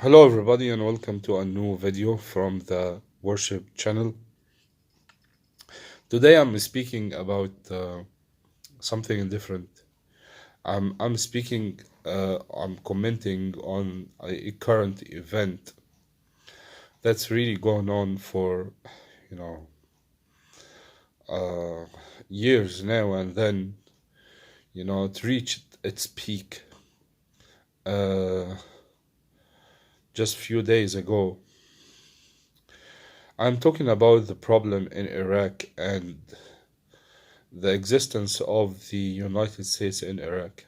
Hello, everybody, and welcome to a new video from the Worship channel. Today, I'm speaking about something different. I'm speaking. I'm commenting on a current event that's really going on for, you know, uh, years now, and then it reached its peak uh, just few days ago. I'm talking about the problem in Iraq and the existence of the United States in Iraq.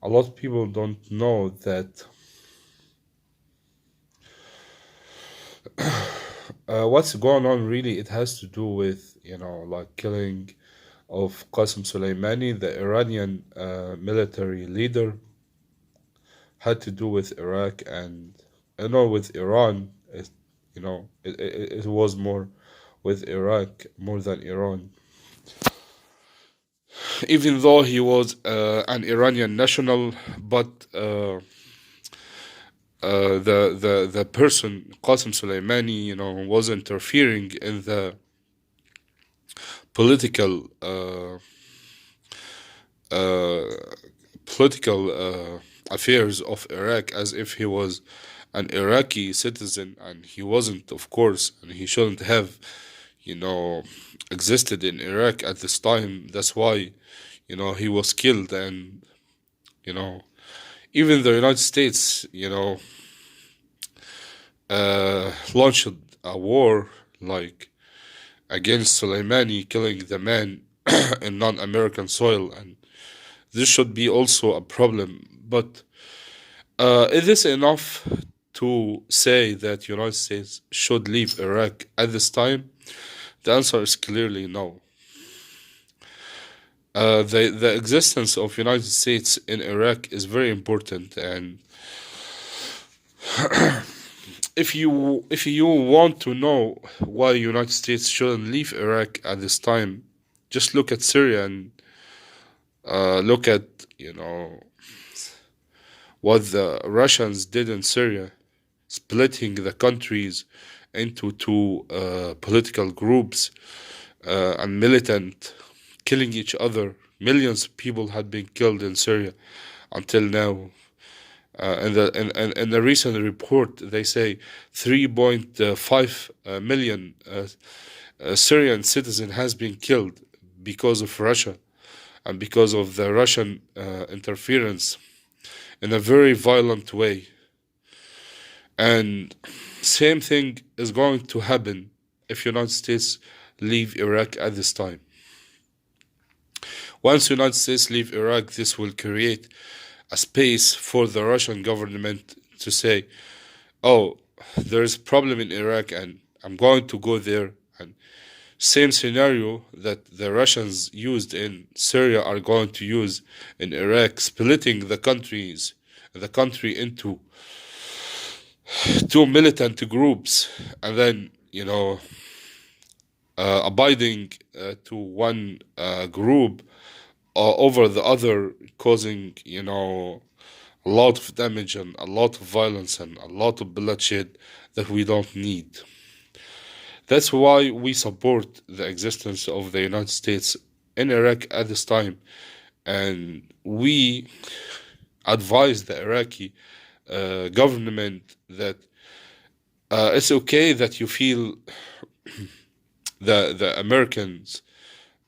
A lot of people don't know that what's going on really. It has to do with like killing of Qasem Soleimani, the Iranian military leader, had to do with Iraq and with Iran. It was more with Iraq more than Iran, even though he was an Iranian national, but the person Qasem Soleimani, was interfering in the political uh, affairs of Iraq, as if he was an Iraqi citizen, and he wasn't, of course, and he shouldn't have, you know, existed in Iraq at this time. That's why, he was killed, and you know, even the United States, launched a war like against Soleimani, killing the man in non-American soil, and this should be also a problem. But is this enough to say that United States should leave Iraq at this time? The answer is clearly no. The existence of United States in Iraq is very important, and if you want to know why United States shouldn't leave Iraq at this time, just look at Syria and look at what the Russians did in Syria, splitting the countries into two political groups and militant, killing each other. Millions of people had been killed in Syria until now. In the recent report, they say 3.5 million Syrian citizen has been killed because of Russia and because of the Russian interference in a very violent way. And same thing is going to happen if United States leave Iraq at this time. Once United States leave Iraq, this will create a space for the Russian government to say, oh, there's a problem in Iraq and I'm going to go there. And same scenario that the Russians used in Syria are going to use in Iraq, splitting the country into two militant groups, and then abiding to one group over the other, causing a lot of damage and a lot of violence and a lot of bloodshed that we don't need. That's why we support the existence of the United States in Iraq at this time, and we advise the Iraqi government that it's okay that you feel the Americans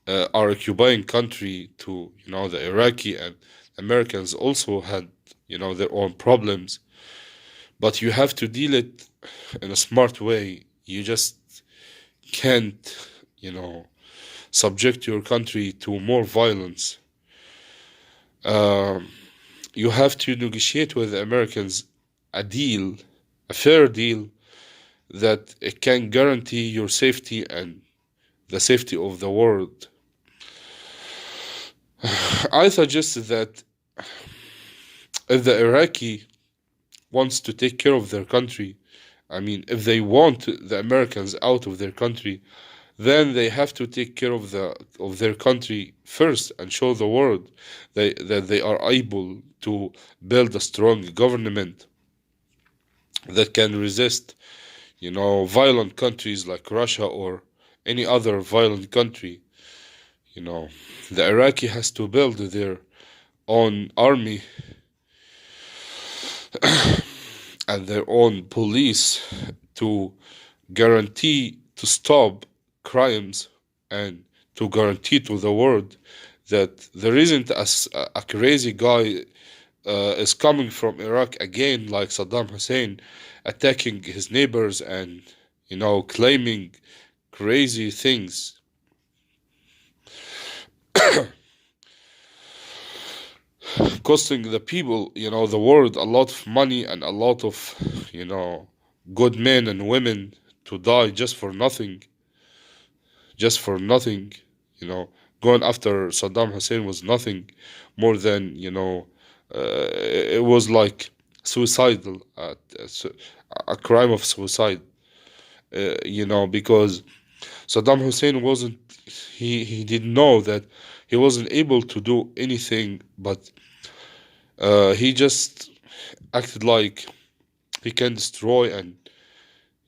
are occupying country to the Iraqi, and Americans also had their own problems, but you have to deal it in a smart way. You just can't subject your country to more violence. You have to negotiate with the Americans a deal, a fair deal, that it can guarantee your safety and the safety of the world. I suggested that if the Iraqi wants to take care of their country, I mean, if they want the Americans out of their country, then they have to take care of their country first and show the world that they are able to build a strong government that can resist, violent countries like Russia or any other violent country. You know, the Iraqi has to build their own army and their own police to guarantee to stop crimes and to guarantee to the world that there isn't a crazy guy is coming from Iraq again, like Saddam Hussein, attacking his neighbors and, claiming crazy things, costing the people, the world a lot of money and a lot of, good men and women to die just for nothing, just for nothing, you know. Going after Saddam Hussein was nothing more than, it was like suicidal, a crime of suicide, because Saddam Hussein wasn't, he didn't know that he wasn't able to do anything, but he just acted like he can destroy and,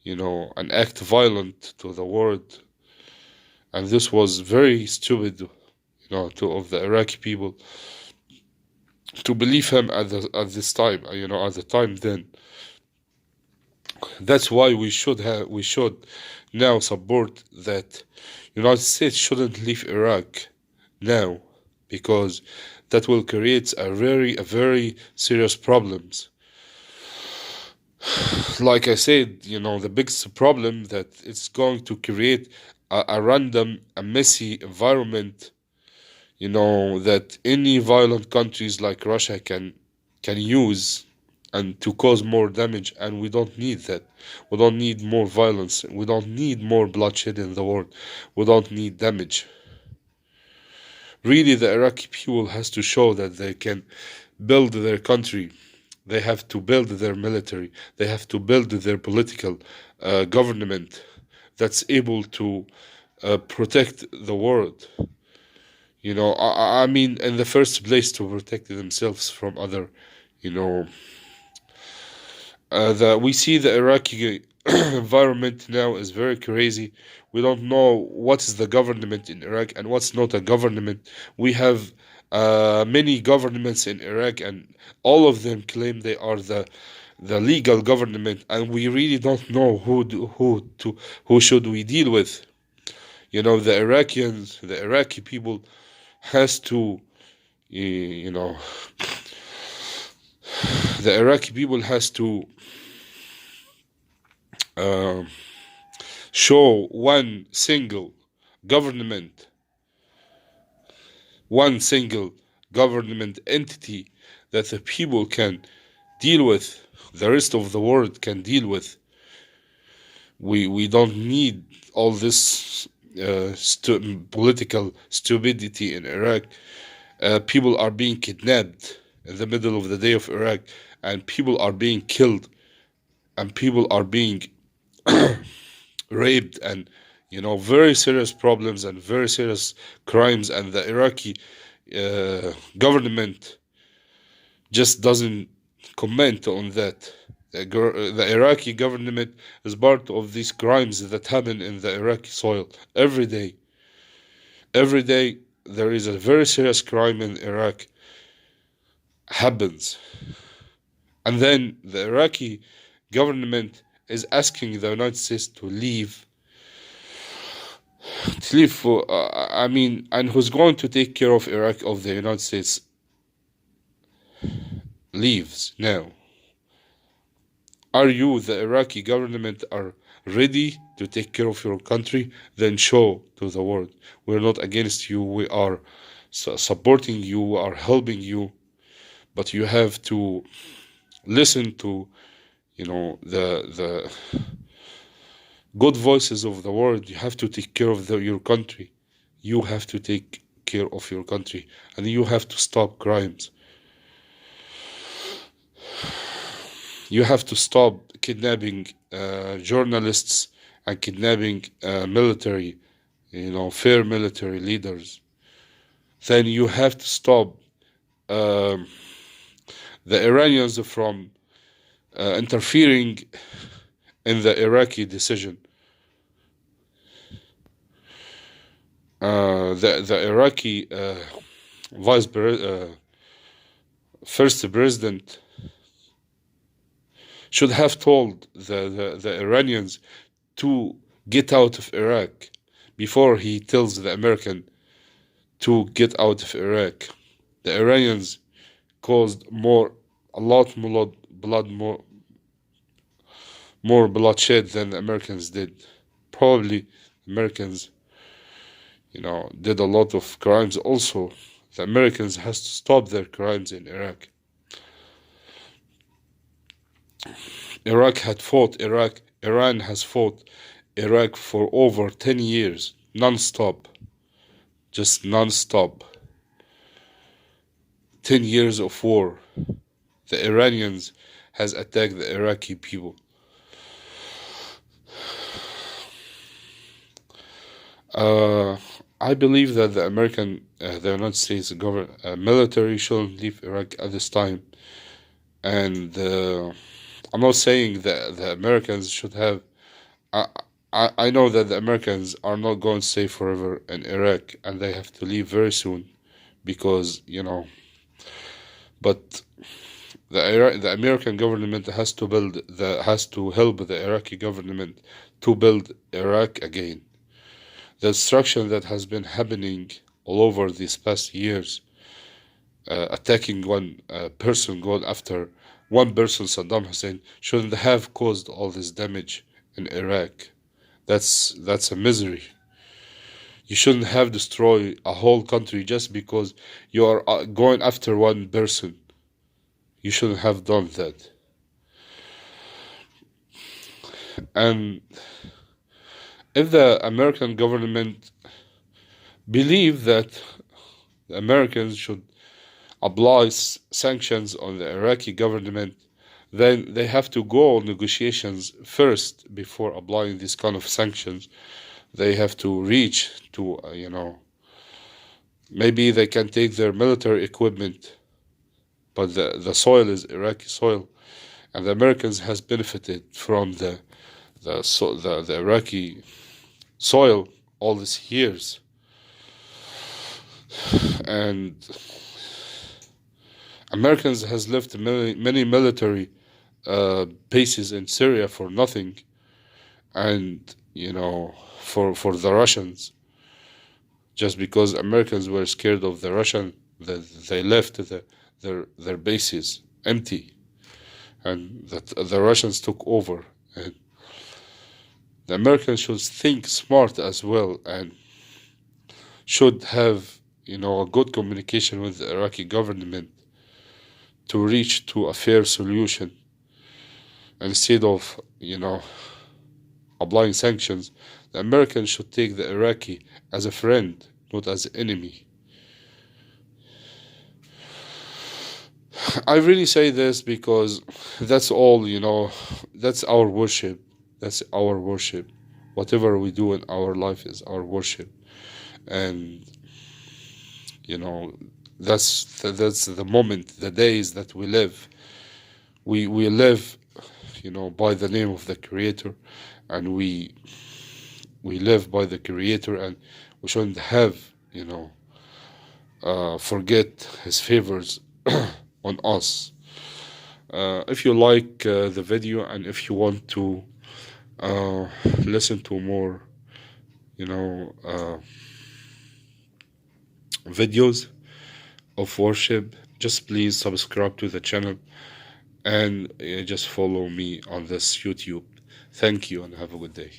and act violent to the world. And this was very stupid, of the Iraqi people to believe him at this time, at the time then. That's why we should now support that United States shouldn't leave Iraq now, because that will create a very serious problems. Like I said, the biggest problem that it's going to create a random, a messy environment, that any violent countries like Russia can use and to cause more damage, and we don't need that. We don't need more violence. We don't need more bloodshed in the world. We don't need damage. Really, the Iraqi people has to show that they can build their country. They have to build their military. They have to build their political government that's able to protect the world. I mean, in the first place, to protect themselves from other, you know, we see the Iraqi environment now is very crazy. We don't know what is the government in Iraq and what's not a government. We have many governments in Iraq, and all of them claim they are the legal government, and we really don't know who should we deal with. The Iraqi people has to, you know, the Iraqi people has to um show government, one single government entity that the people can deal with, the rest of the world can deal with. We don't need all this political stupidity in Iraq. People are being kidnapped in the middle of the day of Iraq, and people are being killed, and people are being raped, and very serious problems and very serious crimes, and the Iraqi government just doesn't comment on that. The Iraqi government is part of these crimes that happen in the Iraqi soil every day. Every day there is a very serious crime in Iraq happens, and then the Iraqi government is asking the United States to leave for, I mean, and who's going to take care of Iraq of the United States leaves now? Are you, the Iraqi government, are ready to take care of your country? Then show to the world. We're not against you. We are supporting you. We are helping you. But you have to listen to, the good voices of the world. You have to take care of your country. You have to take care of your country, and you have to stop crimes. You have to stop kidnapping journalists and kidnapping military, fair military leaders. Then you have to stop the Iranians from interfering in the Iraqi decision. The Iraqi vice first president should have told the Iranians to get out of Iraq before he tells the American to get out of Iraq. The Iranians caused a lot more blood, more bloodshed than the Americans did. Probably Americans, did a lot of crimes also. The Americans has to stop their crimes in Iraq. Iran has fought Iraq for over 10 years, non-stop, just non-stop. 10 years of war. The Iranians has attacked the Iraqi people. I believe that the United States military shouldn't leave Iraq at this time. And I'm not saying that the Americans should have. I know that the Americans are not going to stay forever in Iraq, and they have to leave very soon, because But the American government has to help the Iraqi government to build Iraq again. The destruction that has been happening all over these past years, attacking one person, going after one person, Saddam Hussein, shouldn't have caused all this damage in Iraq. That's a misery. You shouldn't have destroyed a whole country just because you are going after one person. You shouldn't have done that. And if the American government believe that the Americans should apply sanctions on the Iraqi government, then they have to go on negotiations first before applying this kind of sanctions. They have to reach to, maybe they can take their military equipment, but the soil is Iraqi soil, and the Americans has benefited from the Iraqi soil all these years. And Americans has left many military bases in Syria for nothing, and for the Russians, just because Americans were scared of the Russian, that they left their bases empty, and that the Russians took over. And the Americans should think smart as well, and should have a good communication with the Iraqi government to reach to a fair solution, instead of applying sanctions. The Americans should take the Iraqi as a friend, not as an enemy. I really say this because that's all, that's our worship. That's our worship. Whatever we do in our life is our worship. And, that's the moment, the days that we live. We live, by the name of the Creator, and we live by the Creator, and we shouldn't have, forget His favors on us. If you like the video, and if you want to listen to more, videos of worship, just please subscribe to the channel, and just follow me on this YouTube. Thank you, and have a good day.